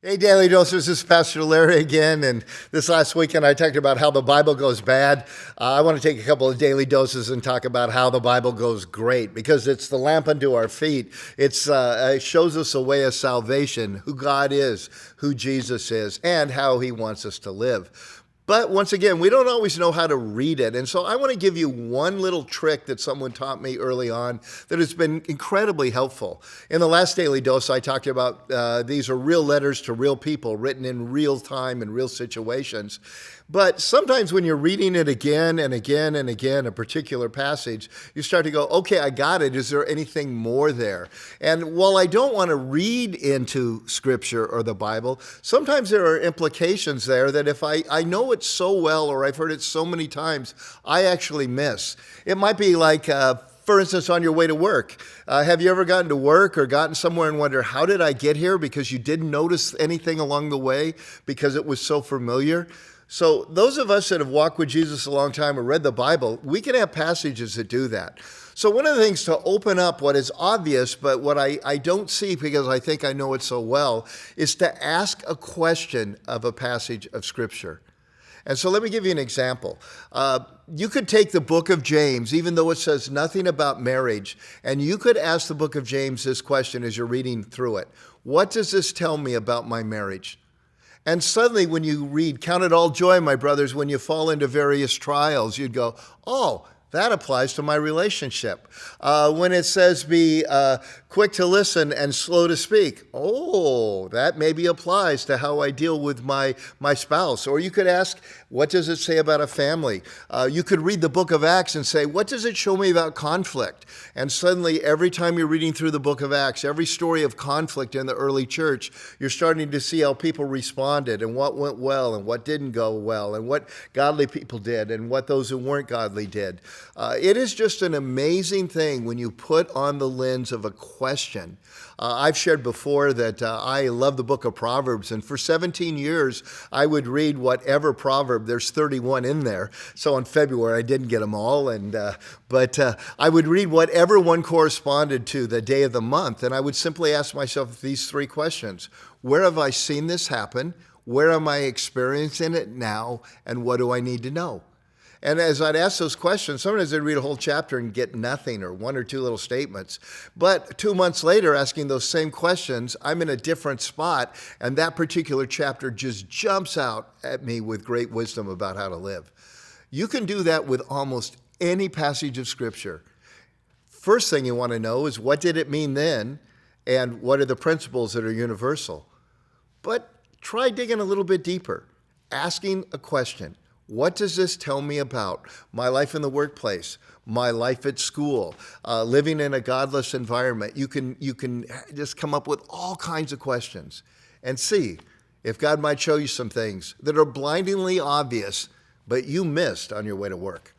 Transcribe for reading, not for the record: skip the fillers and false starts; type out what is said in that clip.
Hey, Daily Doses, this is Pastor Larry again, and this last weekend I talked about how the Bible goes bad. I want to take a couple of daily doses and talk about how the Bible goes great, because it's the lamp unto our feet. It shows us a way of salvation, who God is, who Jesus is, and how he wants us to live. But once again, we don't always know how to read it. And so I want to give you one little trick that someone taught me early on that has been incredibly helpful. In the last Daily Dose, I talked about these are real letters to real people written in real time and real situations. But sometimes when you're reading it again and again and again, a particular passage, you start to go, okay, I got it. Is there anything more there? And while I don't want to read into Scripture or the Bible, sometimes there are implications there that if I know it so well or I've heard it so many times, I actually miss. It might be like, for instance, on your way to work. Have you ever gotten to work or gotten somewhere and wonder, how did I get here? Because you didn't notice anything along the way because it was so familiar. So those of us that have walked with Jesus a long time or read the Bible, we can have passages that do that. So one of the things to open up what is obvious, but what I don't see because I think I know it so well, is to ask a question of a passage of Scripture. And so let me give you an example. You could take the book of James, even though it says nothing about marriage, and you could ask the book of James this question as you're reading through it. What does this tell me about my marriage? And suddenly when you read, count it all joy, my brothers, when you fall into various trials, you'd go, oh, that applies to my relationship. When it says be quick to listen and slow to speak, oh, that maybe applies to how I deal with my spouse. Or you could ask, what does it say about a family? You could read the book of Acts and say, what does it show me about conflict? And suddenly, every time you're reading through the book of Acts, every story of conflict in the early church, you're starting to see how people responded and what went well and what didn't go well and what godly people did and what those who weren't godly did. It is just an amazing thing when you put on the lens of a question. I've shared before that I love the book of Proverbs, and for 17 years, I would read whatever proverb. There's 31 in there. So in February, I didn't get them all, but I would read whatever one corresponded to the day of the month, and I would simply ask myself these three questions. Where have I seen this happen? Where am I experiencing it now? And what do I need to know? And as I'd ask those questions, sometimes I'd read a whole chapter and get nothing or one or two little statements. But 2 months later, asking those same questions, I'm in a different spot, and that particular chapter just jumps out at me with great wisdom about how to live. You can do that with almost any passage of Scripture. First thing you want to know is, what did it mean then, and what are the principles that are universal? But try digging a little bit deeper, asking a question. What does this tell me about my life in the workplace, my life at school, living in a godless environment? You can just come up with all kinds of questions and see if God might show you some things that are blindingly obvious, but you missed on your way to work.